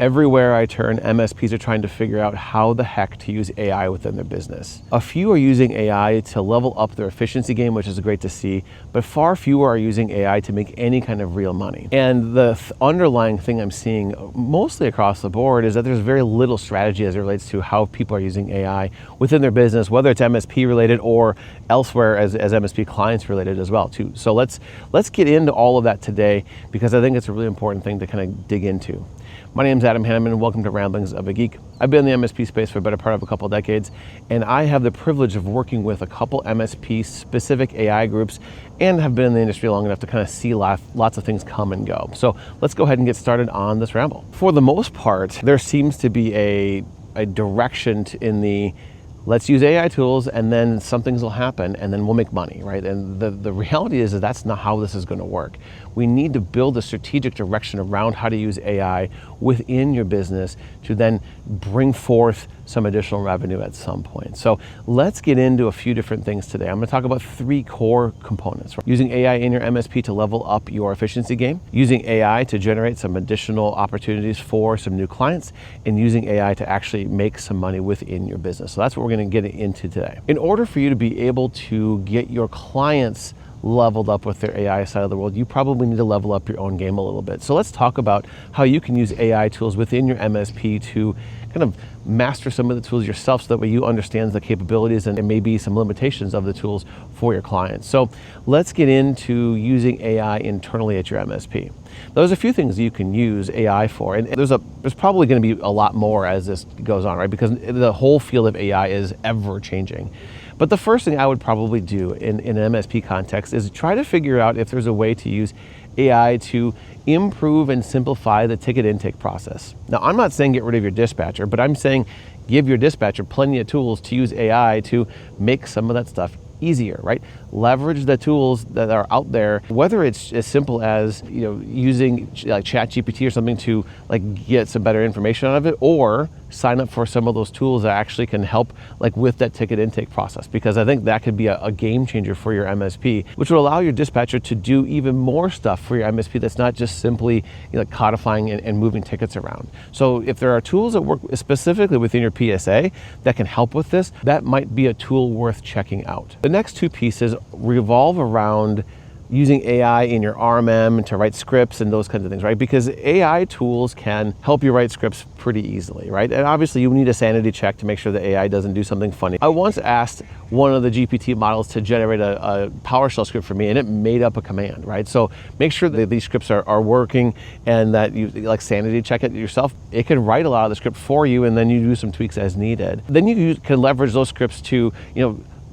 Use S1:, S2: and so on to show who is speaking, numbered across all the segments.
S1: Everywhere I turn, MSPs are trying to figure out how the heck to use AI within their business. A few are using AI to level up their efficiency game, which is great to see, but far fewer are using AI to make any kind of real money. And the underlying thing I'm seeing mostly across the board is that there's very little strategy as it relates to how people are using AI within their business, whether it's MSP related or elsewhere as MSP clients related as well too. So let's get into all of that today, because I think it's a really important thing to kind of dig into. My name is Adam Hanneman, and welcome to Ramblings of a Geek. I've been in the MSP space for a better part of a couple of decades, and I have the privilege of working with a couple MSP-specific AI groups and have been in the industry long enough to kind of see lots of things come and go. So let's go ahead and get started on this ramble. For the most part, there seems to be a direction in the let's use AI tools and then some things will happen and then we'll make money, right? And the reality is that that's not how this is going to work. We need to build a strategic direction around how to use AI within your business to then bring forth some additional revenue at some point. So let's get into a few different things today. I'm going to talk about three core components. Using AI in your MSP to level up your efficiency game, using AI to generate some additional opportunities for some new clients, and using AI to actually make some money within your business. So that's what we're going to get into today. In order for you to be able to get your clients leveled up with their AI side of the world, you probably need to level up your own game a little bit. So let's talk about how you can use AI tools within your MSP to kind of master some of the tools yourself, so that way you understand the capabilities and maybe some limitations of the tools for your clients. So let's get into using AI internally at your MSP. There's a few things you can use AI for, and there's probably going to be a lot more as this goes on, right? Because the whole field of AI is ever changing. But the first thing I would probably do in an MSP context is try to figure out if there's a way to use AI to improve and simplify the ticket intake process. Now, I'm not saying get rid of your dispatcher, but I'm saying give your dispatcher plenty of tools to use AI to make some of that stuff easier, right? Leverage the tools that are out there, whether it's as simple as, using like ChatGPT or something to like get some better information out of it, or sign up for some of those tools that actually can help like with that ticket intake process, because I think that could be a game changer for your MSP, which will allow your dispatcher to do even more stuff for your MSP that's not just simply codifying and moving tickets around. So if there are tools that work specifically within your PSA that can help with this, that might be a tool worth checking out. The next two pieces revolve around using AI in your RMM to write scripts and those kinds of things, right? Because AI tools can help you write scripts pretty easily, right? And obviously you need a sanity check to make sure that AI doesn't do something funny. I once asked one of the GPT models to generate a PowerShell script for me, and it made up a command, right? So make sure that these scripts are working and that you like sanity check it yourself. It can write a lot of the script for you, and then you do some tweaks as needed. Then you can leverage those scripts to,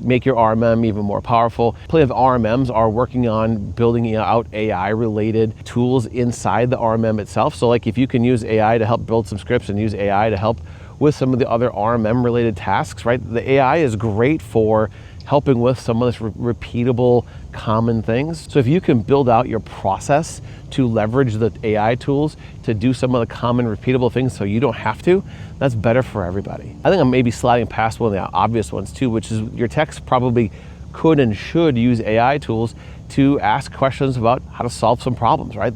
S1: make your RMM even more powerful. Plenty of RMMs are working on building out AI-related tools inside the RMM itself. So like if you can use AI to help build some scripts and use AI to help with some of the other RMM-related tasks, right? The AI is great for helping with some of this repeatable common things. So if you can build out your process to leverage the AI tools to do some of the common repeatable things so you don't have to, that's better for everybody. I think I'm maybe sliding past one of the obvious ones too, which is your techs probably could and should use AI tools to ask questions about how to solve some problems, right?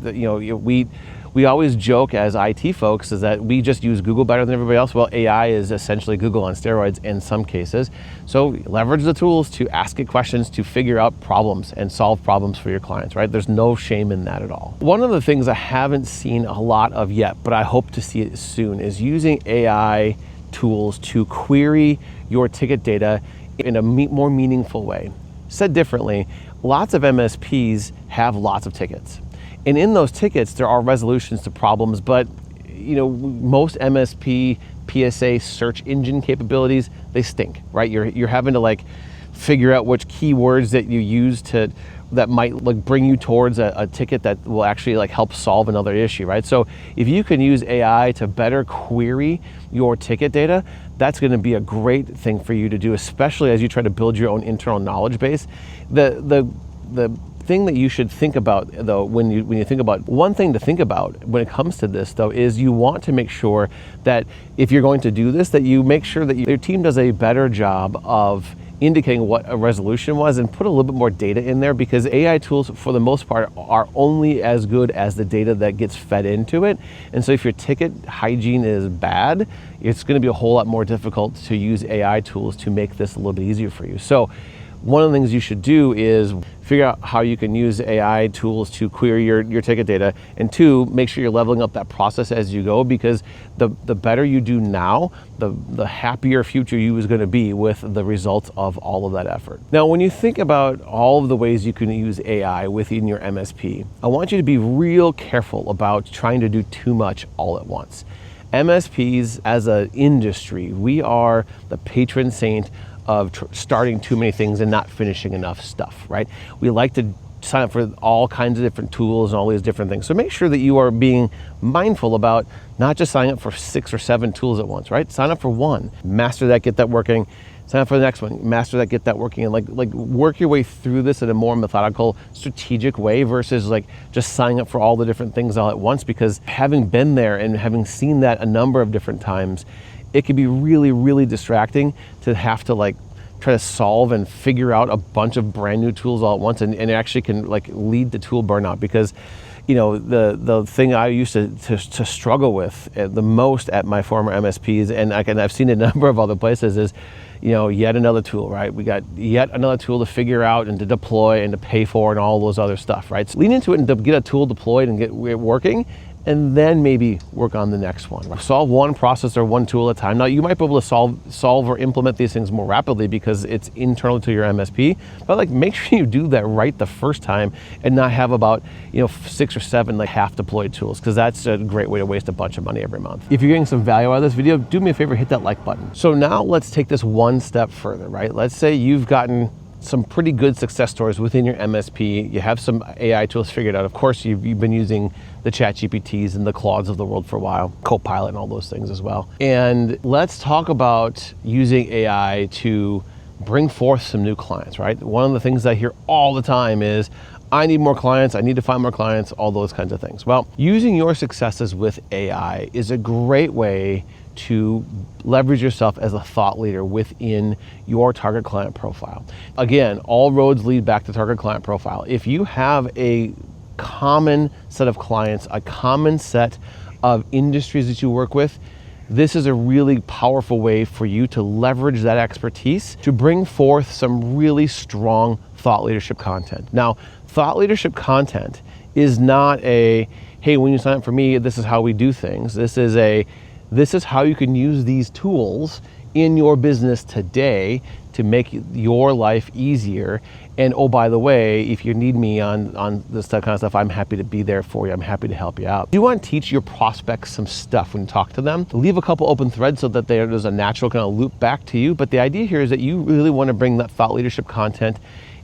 S1: We always joke as IT folks is that we just use Google better than everybody else. Well, AI is essentially Google on steroids in some cases. So leverage the tools to ask it questions to figure out problems and solve problems for your clients, right? There's no shame in that at all. One of the things I haven't seen a lot of yet, but I hope to see it soon, is using AI tools to query your ticket data in a more meaningful way. Said differently, lots of MSPs have lots of tickets. And in those tickets, there are resolutions to problems, but most MSP PSA search engine capabilities, they stink, right? You're having to like figure out which keywords that you use that might like bring you towards a ticket that will actually like help solve another issue, right? So if you can use AI to better query your ticket data, that's going to be a great thing for you to do, especially as you try to build your own internal knowledge base. The thing that you should think about, though, when you think about, one thing to think about when it comes to this, though, is you want to make sure that if you're going to do this, that you make sure that your team does a better job of indicating what a resolution was and put a little bit more data in there, because AI tools for the most part are only as good as the data that gets fed into it. And so if your ticket hygiene is bad, it's going to be a whole lot more difficult to use AI tools to make this a little bit easier for you. So one of the things you should do is figure out how you can use AI tools to query your ticket data, and two, make sure you're leveling up that process as you go, because the better you do now, the happier future you is going to be with the results of all of that effort. Now, when you think about all of the ways you can use AI within your MSP, I want you to be real careful about trying to do too much all at once. MSPs as an industry, we are the patron saint of starting too many things and not finishing enough stuff, right? We like to sign up for all kinds of different tools and all these different things. So make sure that you are being mindful about not just signing up for 6 or 7 tools at once, right? Sign up for one, master that, get that working. Sign up for the next one, master that, get that working, and like work your way through this in a more methodical, strategic way versus like just signing up for all the different things all at once. Because having been there and having seen that a number of different times, it can be really, really distracting to have to like try to solve and figure out a bunch of brand new tools all at once, and it actually can like lead to tool burnout. Because you know, the thing I used to struggle with the most at my former MSPs, and I've seen a number of other places, is, you know, yet another tool, right? We got yet another tool to figure out and to deploy and to pay for and all those other stuff, right? So lean into it and to get a tool deployed and get it working, and then maybe work on the next one. Solve one process or one tool at a time. Now, you might be able to solve or implement these things more rapidly because it's internal to your MSP, but like make sure you do that right the first time and not have about, you know, 6 or 7 like half deployed tools, because that's a great way to waste a bunch of money every month. If you're getting some value out of this video, do me a favor, hit that like button. So now let's take this one step further, right? Let's say you've gotten some pretty good success stories within your MSP. You have some AI tools figured out. Of course, you've been using the ChatGPTs and the Claudes of the world for a while, Copilot and all those things as well. And let's talk about using AI to bring forth some new clients, right? One of the things I hear all the time is, I need more clients, I need to find more clients, all those kinds of things. Well, using your successes with AI is a great way to leverage yourself as a thought leader within your target client profile. Again, all roads lead back to target client profile. If you have a common set of clients, a common set of industries that you work with, this is a really powerful way for you to leverage that expertise to bring forth some really strong thought leadership content. Now, thought leadership content is not a, hey, when you sign up for me, this is how we do things. This is how you can use these tools in your business today to make your life easier. And oh, by the way, if you need me on this kind of stuff, I'm happy to be there for you. I'm happy to help you out. You want to teach your prospects some stuff when you talk to them. Leave a couple open threads so that there's a natural kind of loop back to you. But the idea here is that you really want to bring that thought leadership content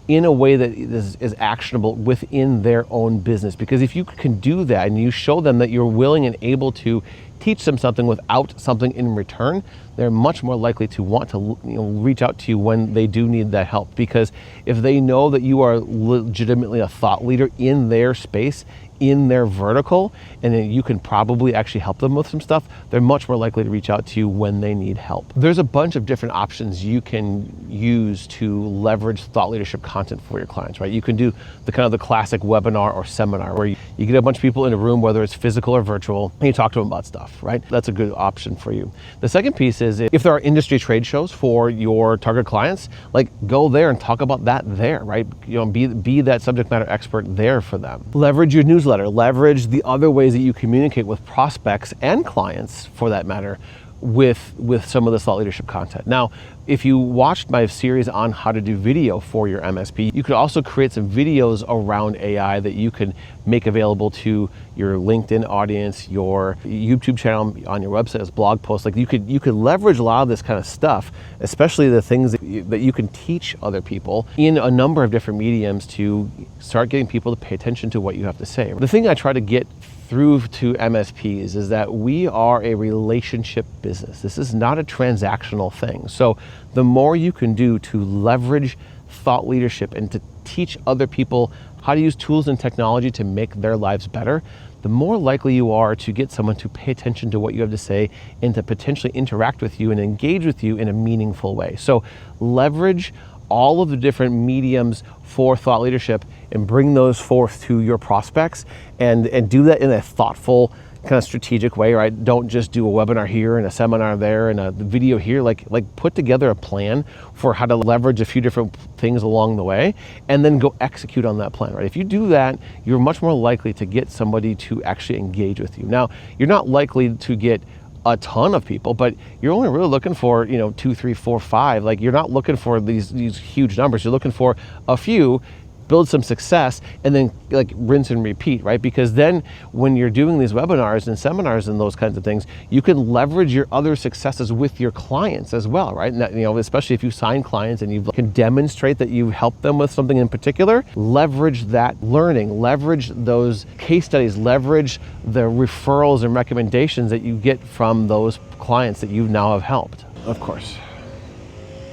S1: in a way that is actionable within their own business. Because if you can do that and you show them that you're willing and able to teach them something without something in return, they're much more likely to want to, you know, reach out to you when they do need that help. Because if they know that you are legitimately a thought leader in their space, in their vertical, and then you can probably actually help them with some stuff, they're much more likely to reach out to you when they need help. There's a bunch of different options you can use to leverage thought leadership content for your clients, right? You can do the kind of the classic webinar or seminar where you get a bunch of people in a room, whether it's physical or virtual, and you talk to them about stuff, right? That's a good option for you. The second piece is if there are industry trade shows for your target clients, like go there and talk about that there, right? You know, be that subject matter expert there for them. Leverage your newsletter. Leverage the other ways that you communicate with prospects and clients, for that matter, with some of this thought leadership content. Now, if you watched my series on how to do video for your MSP, you could also create some videos around AI that you can make available to your LinkedIn audience, your YouTube channel, on your website as blog posts. Like you could leverage a lot of this kind of stuff, especially the things that you can teach other people in a number of different mediums to start getting people to pay attention to what you have to say. The thing I try to get through to MSPs is that we are a relationship business. This is not a transactional thing. So the more you can do to leverage thought leadership and to teach other people how to use tools and technology to make their lives better, the more likely you are to get someone to pay attention to what you have to say and to potentially interact with you and engage with you in a meaningful way. So leverage all of the different mediums for thought leadership and bring those forth to your prospects, and do that in a thoughtful, kind of strategic way, right? Don't just do a webinar here and a seminar there and a video here. Like put together a plan for how to leverage a few different things along the way, and then go execute on that plan, right? If you do that, you're much more likely to get somebody to actually engage with you. Now, you're not likely to get a ton of people, but you're only really looking for, 2, 3, 4, 5. Like, you're not looking for these huge numbers. You're looking for a few, build some success, and then like rinse and repeat, right? Because then when you're doing these webinars and seminars and those kinds of things, you can leverage your other successes with your clients as well, right? And that, especially if you sign clients and you can demonstrate that you helped them with something in particular, leverage that learning, leverage those case studies, leverage the referrals and recommendations that you get from those clients that you now have helped, of course.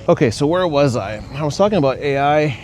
S1: Okay, so where was I? I was talking about AI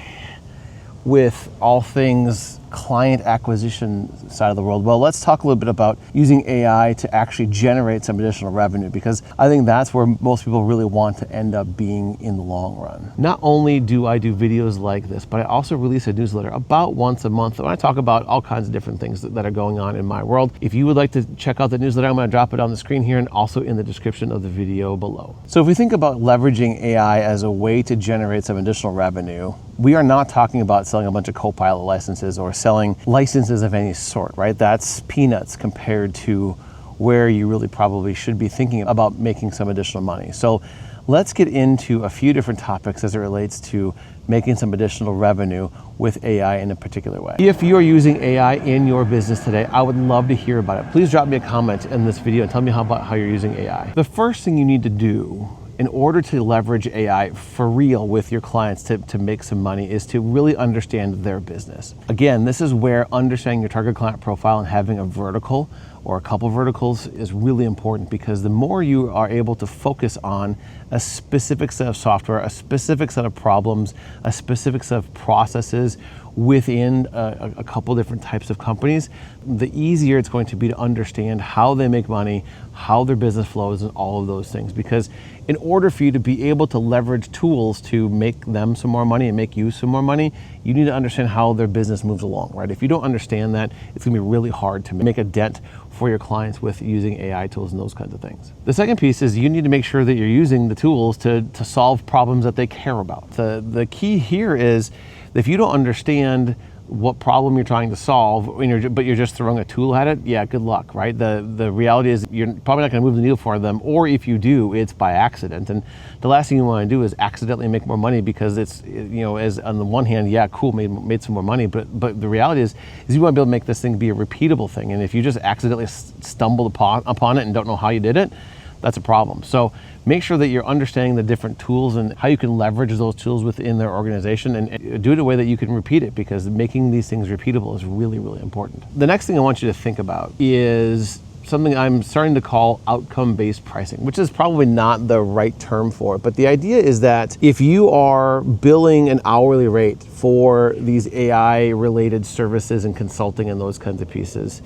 S1: with all things client acquisition side of the world. Well, let's talk a little bit about using AI to actually generate some additional revenue, because I think that's where most people really want to end up being in the long run. Not only do I do videos like this, but I also release a newsletter about once a month when I talk about all kinds of different things that are going on in my world. If you would like to check out the newsletter, I'm going to drop it on the screen here and also in the description of the video below. So if we think about leveraging AI as a way to generate some additional revenue, we are not talking about selling a bunch of Copilot licenses or selling licenses of any sort, right? That's peanuts compared to where you really probably should be thinking about making some additional money. So let's get into a few different topics as it relates to making some additional revenue with AI in a particular way. If you are using AI in your business today, I would love to hear about it. Please drop me a comment in this video and tell me about how you're using AI. The first thing you need to do in order to leverage AI for real with your clients to make some money is to really understand their business. Again, this is where understanding your target client profile and having a vertical or a couple verticals is really important, because the more you are able to focus on a specific set of software, a specific set of problems, a specific set of processes within a couple different types of companies, the easier it's going to be to understand how they make money, how their business flows, and all of those things. Because in order for you to be able to leverage tools to make them some more money and make you some more money, you need to understand how their business moves along, right? If you don't understand that, it's gonna be really hard to make a dent for your clients with using AI tools and those kinds of things. The second piece is you need to make sure that you're using the tools to solve problems that they care about. The key here is if you don't understand what problem you're trying to solve, but you're just throwing a tool at it, yeah, good luck, right? The reality is you're probably not gonna move the needle for them, or if you do, it's by accident. And the last thing you wanna do is accidentally make more money, because it's, as on the one hand, yeah, cool, made some more money, but the reality is you wanna be able to make this thing be a repeatable thing. And if you just accidentally stumbled upon it and don't know how you did it, that's a problem. So make sure that you're understanding the different tools and how you can leverage those tools within their organization, and do it in a way that you can repeat it, because making these things repeatable is really, really important. The next thing I want you to think about is something I'm starting to call outcome-based pricing, which is probably not the right term for it. But the idea is that if you are billing an hourly rate for these AI-related services and consulting and those kinds of pieces,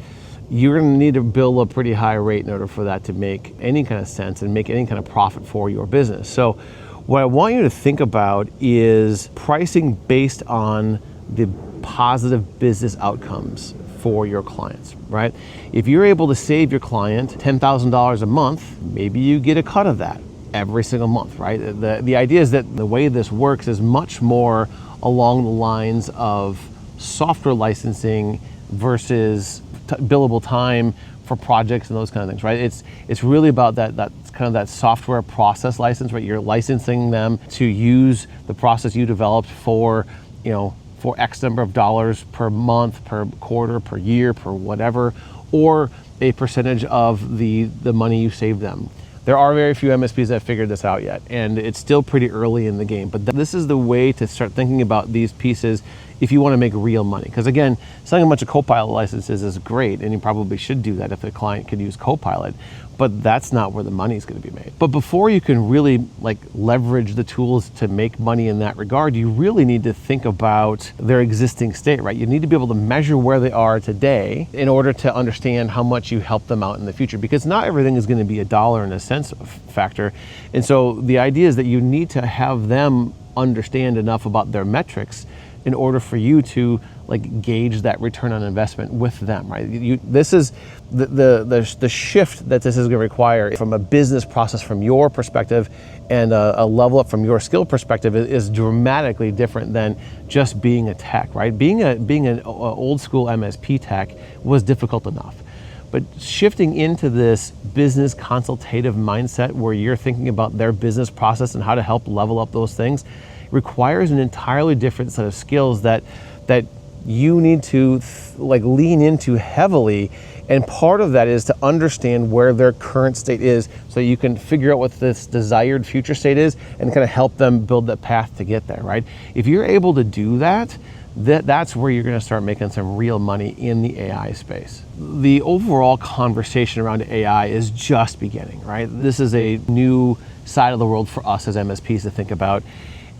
S1: you're going to need to bill a pretty high rate in order for that to make any kind of sense and make any kind of profit for your business. So what I want you to think about is pricing based on the positive business outcomes for your clients, right? If you're able to save your client $10,000 a month, maybe you get a cut of that every single month, right? The idea is that the way this works is much more along the lines of software licensing versus billable time for projects and those kind of things, right? It's really about that kind of that software process license, right? You're licensing them to use the process you developed for X number of dollars per month, per quarter, per year, per whatever, or a percentage of the money you save them. There are very few MSPs that have figured this out yet, and it's still pretty early in the game, but this is the way to start thinking about these pieces if you want to make real money. Because again, selling a bunch of Copilot licenses is great, and you probably should do that if the client could use Copilot. but that's not where the money is going to be made. But before you can really like leverage the tools to make money in that regard, you really need to think about their existing state, right? You need to be able to measure where they are today in order to understand how much you help them out in the future, because not everything is going to be a dollar and a cents factor. And so the idea is that you need to have them understand enough about their metrics in order for you to like gauge that return on investment with them, right? This is the shift that this is going to require from a business process from your perspective, and a level up from your skill perspective is dramatically different than just being a tech, right? Being an old school MSP tech was difficult enough. But shifting into this business consultative mindset where you're thinking about their business process and how to help level up those things requires an entirely different set of skills that you need to like lean into heavily. And part of that is to understand where their current state is so you can figure out what this desired future state is and kind of help them build that path to get there, right? If you're able to do that, that's where you're going to start making some real money in the AI space. The overall conversation around AI is just beginning, right? This is a new side of the world for us as MSPs to think about.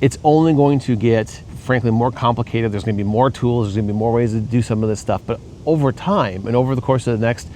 S1: It's only going to get, frankly, more complicated. There's going to be more tools. There's going to be more ways to do some of this stuff. But over time and over the course of the next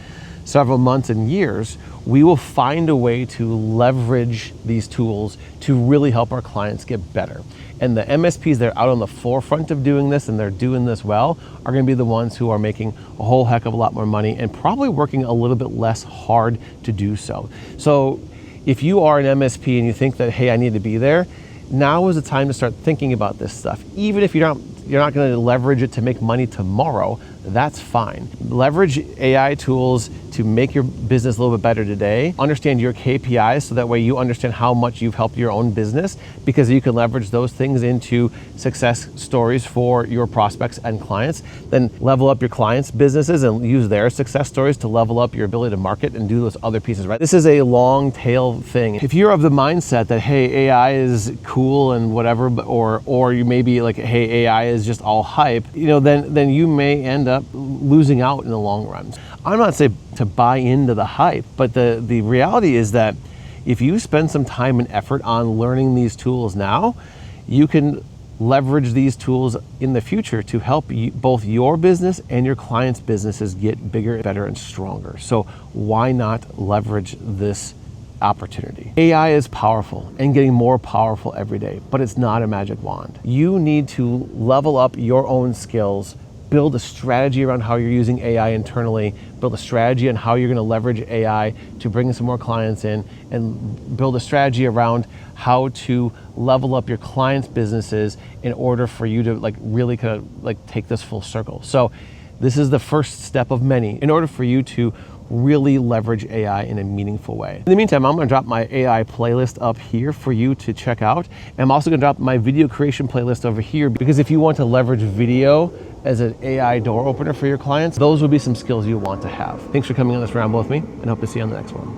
S1: several months and years, we will find a way to leverage these tools to really help our clients get better. And the MSPs that are out on the forefront of doing this and they're doing this well are going to be the ones who are making a whole heck of a lot more money and probably working a little bit less hard to do so. So if you are an MSP and you think that, hey, I need to be there, now is the time to start thinking about this stuff. Even if you're not going to leverage it to make money tomorrow, that's fine. Leverage AI tools to make your business a little bit better today. Understand your KPIs so that way you understand how much you've helped your own business, because you can leverage those things into success stories for your prospects and clients. Then level up your clients' businesses and use their success stories to level up your ability to market and do those other pieces, right? This is a long tail thing. If you're of the mindset that, hey, AI is cool and whatever, but, or you may be like, hey, AI is just all hype, then you may end up losing out in the long run. I'm not saying to buy into the hype, but the reality is that if you spend some time and effort on learning these tools now, you can leverage these tools in the future to help both your business and your clients' businesses get bigger, better, and stronger. So why not leverage this opportunity? AI is powerful and getting more powerful every day, but it's not a magic wand. You need to level up your own skills, build a strategy around how you're using AI internally, build a strategy on how you're going to leverage AI to bring some more clients in, and build a strategy around how to level up your clients' businesses in order for you to really kind of take this full circle. So this is the first step of many in order for you to really leverage AI in a meaningful way. In the meantime, I'm going to drop my AI playlist up here for you to check out. And I'm also going to drop my video creation playlist over here, because if you want to leverage video as an AI door opener for your clients, those would be some skills you want to have. Thanks for coming on this ramble with me, and hope to see you on the next one.